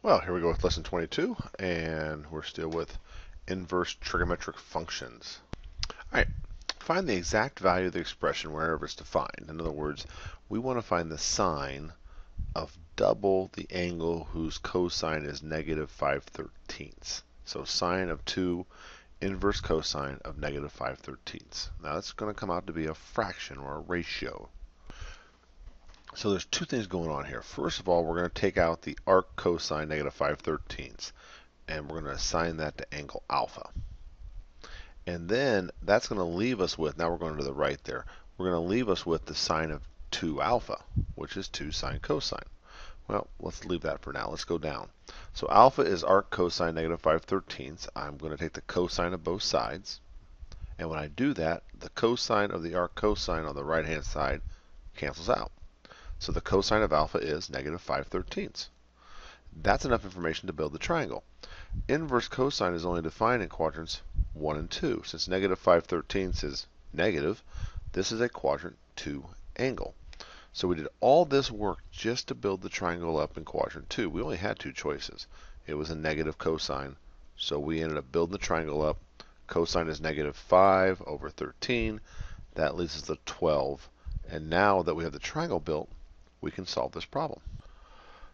Well, here we go with lesson 22, and we're still with inverse trigonometric functions. All right, find the exact value of the expression wherever it's defined. In other words, we want to find the sine of double the angle whose cosine is negative 5/13. So sine of 2 inverse cosine of negative 5/13. Now that's going to come out to be a fraction or a ratio. So there's two things going on here. First of all, we're going to take out the arc cosine negative 5/13, and we're going to assign that to angle alpha. And then that's going to leave us with, now we're going to the right there, we're going to leave us with the sine of 2 alpha, which is 2 sine cosine. Well, let's leave that for now. Let's go down. So alpha is arc cosine negative 5/13. I'm going to take the cosine of both sides. And when I do that, the cosine of the arc cosine on the right-hand side cancels out. So the cosine of alpha is negative 5/13. That's enough information to build the triangle. Inverse cosine is only defined in quadrants 1 and 2. Since negative 5/13 is negative, this is a quadrant 2 angle. So we did all this work just to build the triangle up in quadrant 2. We only had two choices. It was a negative cosine, so we ended up building the triangle up. Cosine is negative 5/13. That leaves us to 12. And now that we have the triangle built, we can solve this problem.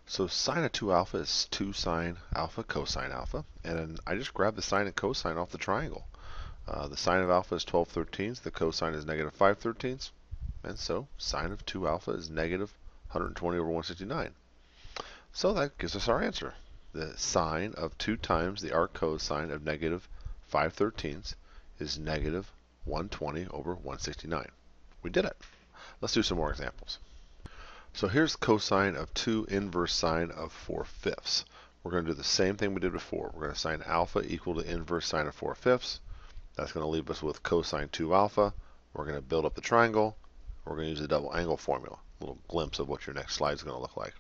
So sine of 2 alpha is 2 sine alpha cosine alpha, and I just grabbed the sine and cosine off the triangle. The sine of alpha is 12/13, the cosine is negative 5/13, and so sine of 2 alpha is negative 120 over 169. So that gives us our answer. The sine of 2 times the arc cosine of negative 5/13 is negative 120 over 169. We did it. Let's do some more examples. So here's cosine of 2 inverse sine of 4/5. We're going to do the same thing we did before. We're going to assign alpha equal to inverse sine of 4/5. That's going to leave us with cosine 2 alpha. We're going to build up the triangle. We're going to use the double angle formula. A little glimpse of what your next slide is going to look like.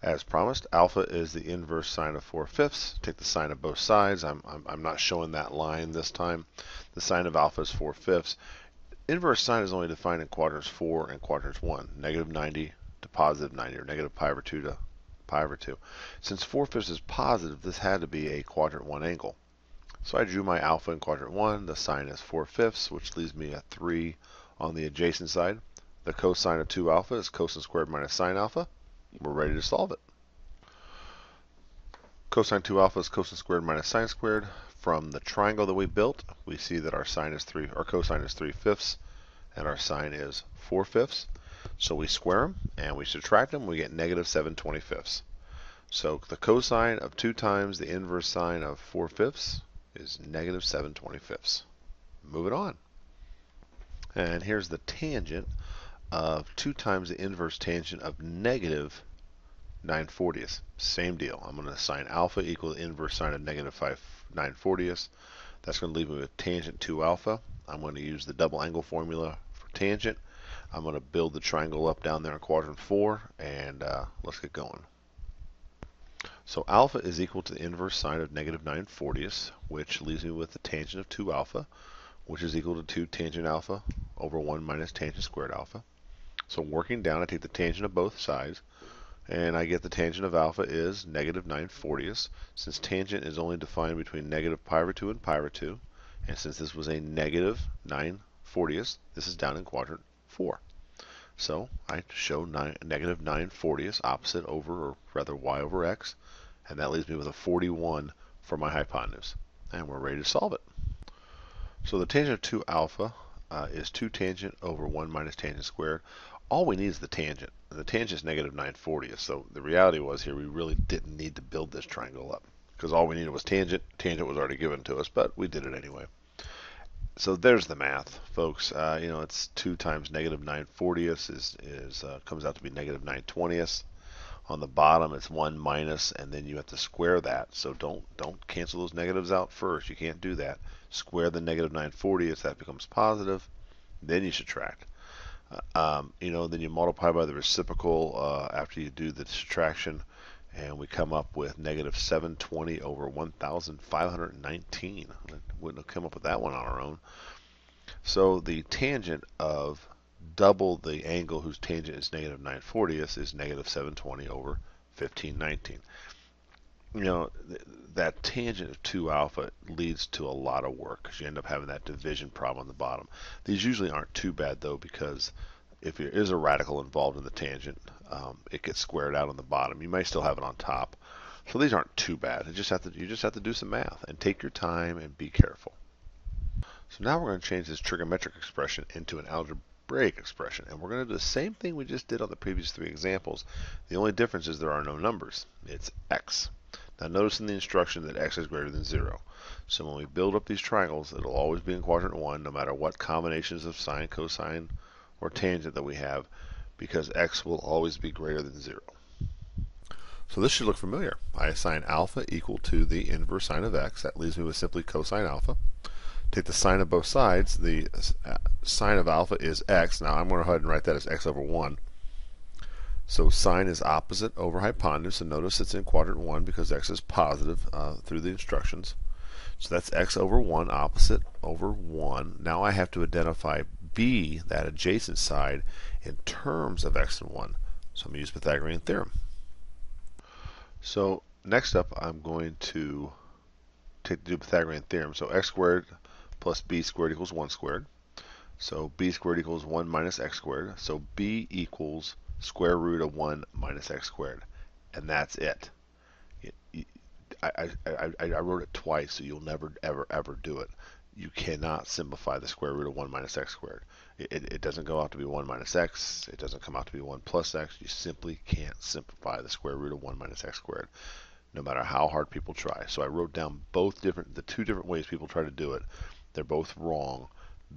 As promised, alpha is the inverse sine of 4/5. Take the sine of both sides. I'm not showing that line this time. The sine of alpha is 4/5. Inverse sine is only defined in quadrants 4 and quadrants 1. Negative 90 to positive 90, or negative pi over 2 to pi over 2. Since 4/5 is positive, this had to be a quadrant 1 angle. So I drew my alpha in quadrant 1. The sine is 4/5, which leaves me a 3 on the adjacent side. The cosine of 2 alpha is cosine squared minus sine alpha. We're ready to solve it. Cosine 2 alpha is cosine squared minus sine squared. From the triangle that we built, we see that our cosine is 3/5, and our sine is 4/5. So we square them and we subtract them, we get negative 7/25. So the cosine of 2 times the inverse sine of 4/5 is negative 7/25. Moving on. And here's the tangent of 2 times the inverse tangent of negative 9/40. Same deal. I'm going to assign alpha equal to inverse sine of negative 9/40. That's going to leave me with tangent 2 alpha. I'm going to use the double angle formula for tangent. I'm going to build the triangle up down there in quadrant 4, and let's get going. So alpha is equal to the inverse sine of negative 9/40, which leaves me with the tangent of 2 alpha, which is equal to 2 tangent alpha over 1 minus tangent squared alpha. So working down, I take the tangent of both sides, and I get the tangent of alpha is negative 9/40. Since tangent is only defined between negative pi over 2 and pi over 2, and since this was a negative 9/40, this is down in quadrant 4. So I show negative 9/40 opposite over, or rather y over x, and that leaves me with a 41 for my hypotenuse. And we're ready to solve it. So the tangent of 2 alpha is 2 tangent over 1 minus tangent squared. All we need is the tangent. The tangent is negative 9/40. So the reality was here we really didn't need to build this triangle up, because all we needed was tangent. Tangent was already given to us, but we did it anyway. So there's the math, folks. It's 2 times negative 9/40 comes out to be negative 9/20. On the bottom, it's 1 minus, and then you have to square that. So don't cancel those negatives out first. You can't do that. Square the negative 9/40, that becomes positive. Then you subtract. Then you multiply by the reciprocal after you do the subtraction, and we come up with negative 720 over 1,519. Wouldn't have come up with that one on our own. So the tangent of double the angle whose tangent is negative 9/40 is negative 720 over 1519. you know, that tangent of 2 alpha leads to a lot of work because you end up having that division problem on the bottom. These usually aren't too bad though, because if there is a radical involved in the tangent, it gets squared out on the bottom. You may still have it on top. So these aren't too bad. You just have to do some math and take your time and be careful. So now we're going to change this trigonometric expression into an algebraic expression, and we're going to do the same thing we just did on the previous 3 examples. The only difference is there are no numbers. It's x. Now notice in the instruction that x is greater than 0. So when we build up these triangles, it'll always be in quadrant 1, no matter what combinations of sine, cosine, or tangent that we have, because x will always be greater than 0. So this should look familiar. I assign alpha equal to the inverse sine of x. That leaves me with simply cosine alpha. Take the sine of both sides. The sine of alpha is x. Now I'm going to go ahead and write that as x over 1. So sine is opposite over hypotenuse, and notice it's in quadrant 1 because x is positive through the instructions. So that's x over 1, opposite over 1. Now I have to identify b, that adjacent side, in terms of x and 1. So I'm going to use Pythagorean theorem. So next up, I'm going to do Pythagorean theorem. So x squared plus b squared equals 1 squared. So b squared equals 1 minus x squared. So b equals square root of 1 minus x squared. And that's it. I wrote it twice, so you'll never, ever do it. You cannot simplify the square root of 1 minus x squared. It doesn't go out to be 1 minus x. It doesn't come out to be 1 plus x. You simply can't simplify the square root of 1 minus x squared, no matter how hard people try. So I wrote down the 2 different ways people try to do it. They're both wrong.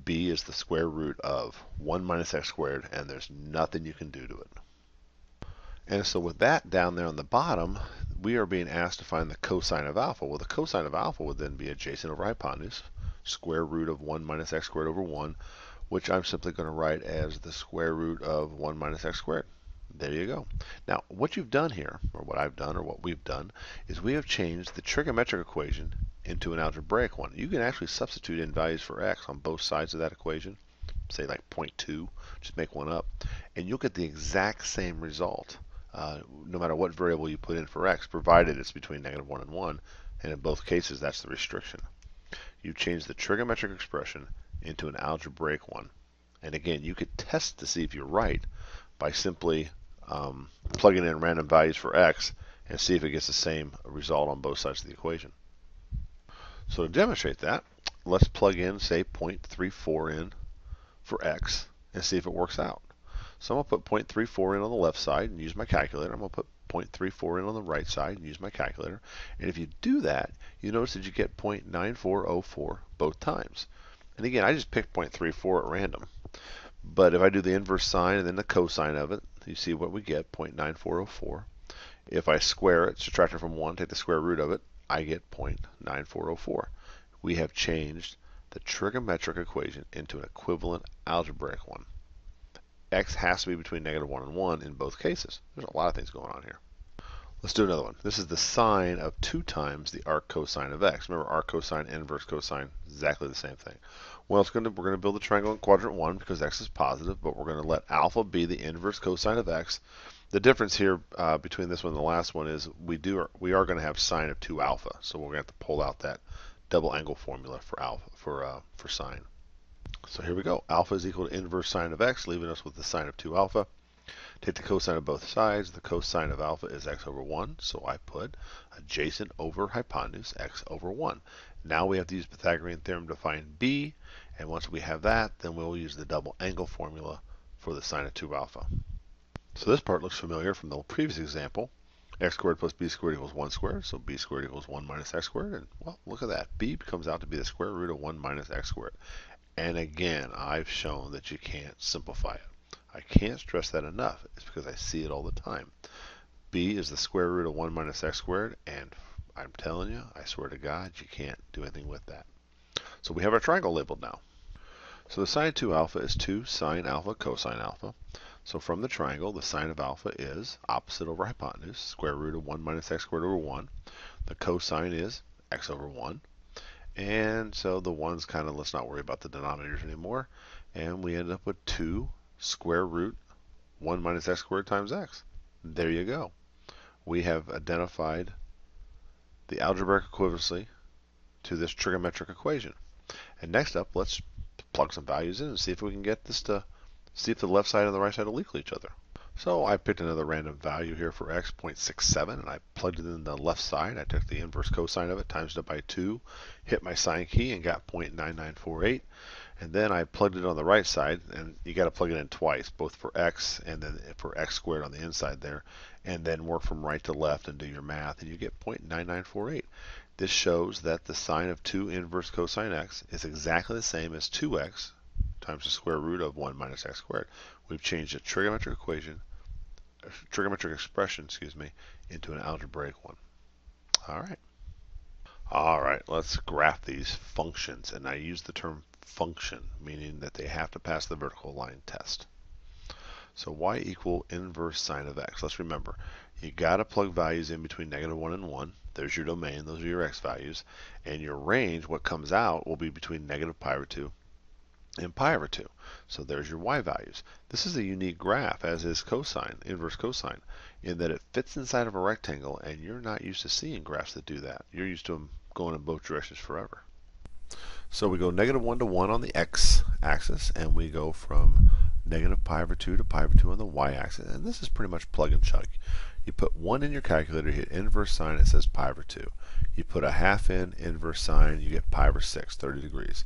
B is the square root of 1 minus x squared, and there's nothing you can do to it. And so with that down there on the bottom, we are being asked to find the cosine of alpha. Well, the cosine of alpha would then be adjacent over hypotenuse, square root of 1 minus x squared over 1, which I'm simply going to write as the square root of 1 minus x squared. There you go. Now, what you've done here, or what I've done, or what we've done, is we have changed the trigonometric equation into an algebraic one. You can actually substitute in values for x on both sides of that equation, say like 0.2, just make one up, and you'll get the exact same result, no matter what variable you put in for x, provided it's between -1 and 1, and in both cases that's the restriction. You change the trigonometric expression into an algebraic one. And again, you could test to see if you're right by simply plugging in random values for x and see if it gets the same result on both sides of the equation. So to demonstrate that, let's plug in, say, 0.34 in for x and see if it works out. So I'm going to put 0.34 in on the left side and use my calculator. I'm going to put 0.34 in on the right side and use my calculator. And if you do that, you notice that you get 0.9404 both times. And again, I just picked 0.34 at random. But if I do the inverse sine and then the cosine of it, you see what we get, 0.9404. If I square it, subtract it from 1, take the square root of it, I get 0.9404. We have changed the trigonometric equation into an equivalent algebraic one. X has to be between -1 and 1 in both cases. There's a lot of things going on here. Let's do another one. This is the sine of 2 times the arc cosine of x. Remember, arc cosine, inverse cosine, exactly the same thing. Well, we're going to build a triangle in quadrant 1 because x is positive, but we're going to let alpha be the inverse cosine of x. The difference here between this one and the last one is we are going to have sine of 2 alpha, so we're going to have to pull out that double angle formula for alpha for sine. So here we go. Alpha is equal to inverse sine of x, leaving us with the sine of 2 alpha. Take the cosine of both sides. The cosine of alpha is x over 1, so I put adjacent over hypotenuse, x over 1. Now we have to use Pythagorean theorem to find b, and once we have that, then we'll use the double angle formula for the sine of 2 alpha. So this part looks familiar from the previous example. X squared plus b squared equals 1 squared, so b squared equals 1 minus x squared, and well, look at that. B comes out to be the square root of 1 minus x squared. And again, I've shown that you can't simplify it. I can't stress that enough. It's because I see it all the time. B is the square root of 1 minus x squared, and I'm telling you, I swear to God, you can't do anything with that. So we have our triangle labeled now. So the sine of 2 alpha is 2 sine alpha cosine alpha. So from the triangle, the sine of alpha is opposite over hypotenuse, square root of 1 minus x squared over 1. The cosine is x over 1. And so the 1's kind of, let's not worry about the denominators anymore. And we end up with 2 square root 1 minus x squared times x. There you go. We have identified the algebraic equivalency to this trigonometric equation. And next up, let's plug some values in and see if we can get this to see if the left side and the right side will equal each other. So I picked another random value here for x, 0.67, and I plugged it in the left side. I took the inverse cosine of it, times it by 2, hit my sine key, and got 0.9948. And then I plugged it on the right side, and you got to plug it in twice, both for x and then for x squared on the inside there, and then work from right to left and do your math, and you get 0.9948. This shows that the sine of 2 inverse cosine x is exactly the same as 2x times the square root of 1 minus x squared. We've changed a trigonometric expression, into an algebraic one. All right, let's graph these functions, and I use the term function, meaning that they have to pass the vertical line test. So y equal inverse sine of x. Let's remember, you got to plug values in between -1 and 1. There's your domain, those are your x values, and your range, what comes out, will be between -pi/2 and pi/2. So there's your y values. This is a unique graph, as is cosine, inverse cosine, in that it fits inside of a rectangle, and you're not used to seeing graphs that do that. You're used to them going in both directions forever. So we go -1 to 1 on the x-axis, and we go from -pi/2 to pi/2 on the y-axis, and this is pretty much plug and chug. You put 1 in your calculator, hit inverse sine, it says pi/2. You put a half in, inverse sine, you get pi/6, 30 degrees.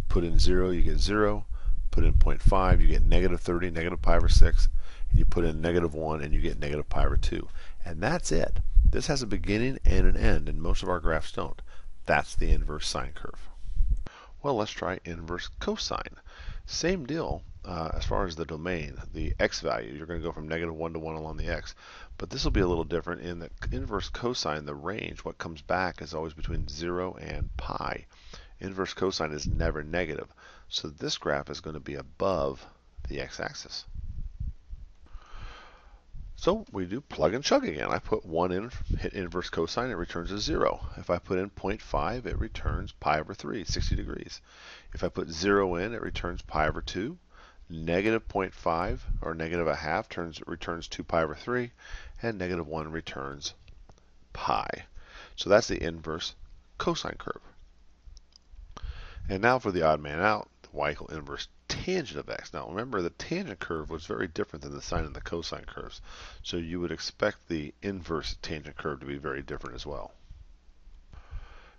Put in 0, you get 0. Put in 0.5, you get -30, -pi/6. And you put in -1, and you get -pi/2. And that's it. This has a beginning and an end, and most of our graphs don't. That's the inverse sine curve. Well, let's try inverse cosine. Same deal as far as the domain, the x value. You're going to go from -1 to 1 along the x. But this will be a little different in that inverse cosine, the range, what comes back is always between 0 and pi. Inverse cosine is never negative. So this graph is going to be above the x-axis. So we do plug and chug again. I put 1 in, hit inverse cosine, it returns a 0. If I put in 0.5, it returns pi/3, 60 degrees. If I put 0 in, it returns pi/2. -0.5 or -1/2 returns 2 pi/3, and -1 returns pi. So that's the inverse cosine curve. And now for the odd man out, the y equal inverse tangent of x. Now remember, the tangent curve was very different than the sine and the cosine curves. So you would expect the inverse tangent curve to be very different as well.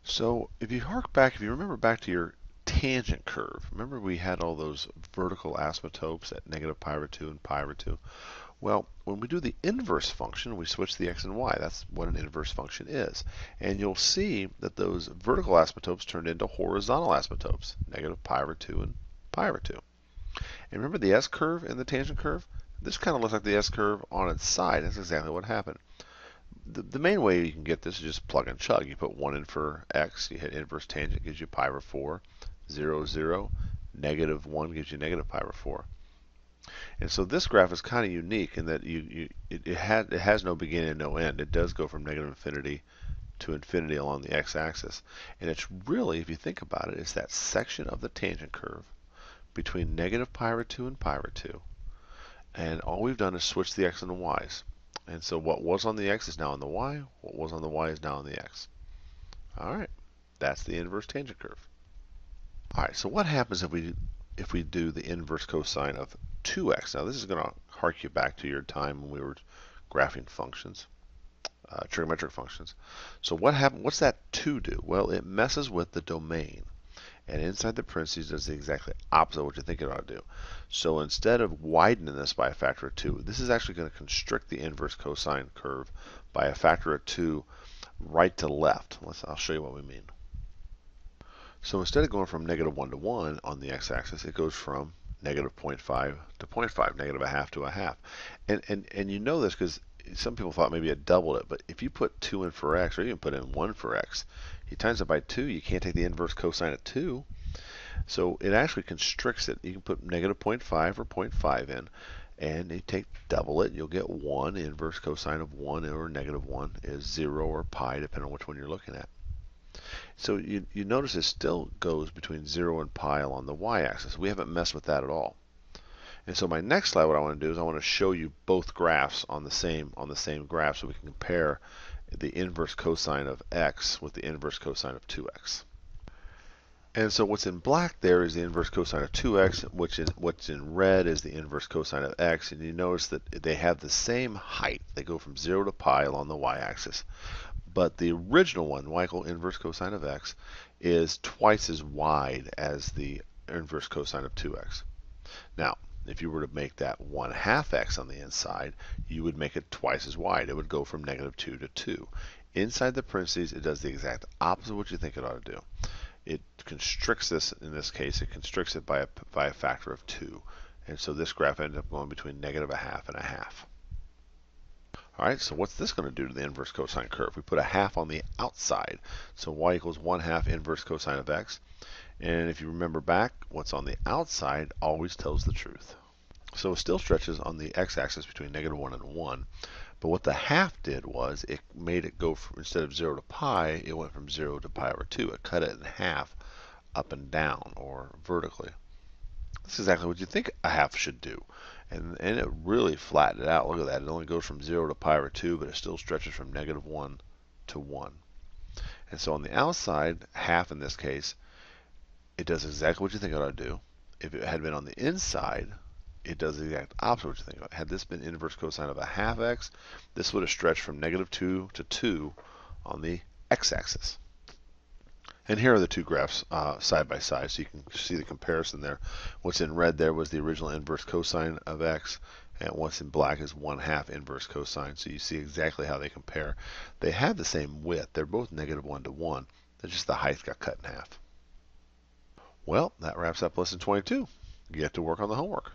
So if you remember back to your tangent curve, remember we had all those vertical asymptotes at -pi/2 and pi/2? Well, when we do the inverse function, we switch the x and y. That's what an inverse function is. And you'll see that those vertical asymptotes turned into horizontal asymptotes, -pi/2 and pi/2. And remember the s-curve and the tangent curve? This kind of looks like the s-curve on its side. That's exactly what happened. The main way you can get this is just plug and chug. You put 1 in for x, you hit inverse tangent, gives you pi/4, 0, 0, -1 gives you -pi/4. And so this graph is kind of unique in that it has no beginning and no end. It does go from -infinity to infinity along the x-axis. And it's really, if you think about it, it's that section of the tangent curve between -pi/2 and pi/2. And all we've done is switch the x and the y's. And so what was on the x is now on the y. What was on the y is now on the x. All right, that's the inverse tangent curve. All right, so what happens if we do the inverse cosine of 2x? Now this is going to hark you back to your time when we were graphing functions, trigonometric functions. So what's that 2 do? Well, it messes with the domain. And inside the parentheses does the exactly opposite of what you think it ought to do. So instead of widening this by a factor of 2, this is actually going to constrict the inverse cosine curve by a factor of 2 right to left. I'll show you what we mean. So instead of going from -1 to 1 on the x-axis, it goes from -0.5 to 0.5, -1/2 to 1/2. And you know this because some people thought maybe it doubled it, but if you put 2 in for x, or even put in 1 for x, you times it by 2, you can't take the inverse cosine of 2. So it actually constricts it. You can put -0.5 or 0.5 in, and you double it, you'll get 1. The inverse cosine of 1 or -1 is 0 or pi, depending on which one you're looking at. So you notice it still goes between 0 and pi along the y-axis. We haven't messed with that at all. And so my next slide, what I want to do is I want to show you both graphs on the same graph so we can compare the inverse cosine of x with the inverse cosine of 2x. And so what's in black there is the inverse cosine of 2x, what's in red is the inverse cosine of x, and you notice that they have the same height. They go from 0 to pi along the y-axis. But the original one, y equal inverse cosine of x, is twice as wide as the inverse cosine of 2x. Now, if you were to make that 1/2 x on the inside, you would make it twice as wide. It would go from -2 to 2. Inside the parentheses, it does the exact opposite of what you think it ought to do. It constricts this, in this case, it constricts it by a factor of 2. And so this graph ended up going between -1/2 and 1/2. All right, so what's this going to do to the inverse cosine curve? We put a half on the outside. So y equals 1/2 inverse cosine of x. And if you remember back, what's on the outside always tells the truth. So it still stretches on the x-axis between -1 and 1. But what the half did was it made it go from, instead of 0 to pi, it went from 0 to pi over 2. It cut it in half up and down, or vertically. That's exactly what you think a half should do. And it really flattened it out. Look at that. It only goes from 0 to pi over 2, but it still stretches from -1 to 1. And so on the outside, half in this case, it does exactly what you think it ought to do. If it had been on the inside, it does the exact opposite of what you think. Had this been inverse cosine of 1/2 x, this would have stretched from -2 to 2 on the x-axis. And here are the two graphs side by side, so you can see the comparison there. What's in red there was the original inverse cosine of x, and what's in black is 1/2 inverse cosine. So you see exactly how they compare. They have the same width. They're both -1 to 1. It's just the height got cut in half. Well, that wraps up lesson 22. You get to work on the homework.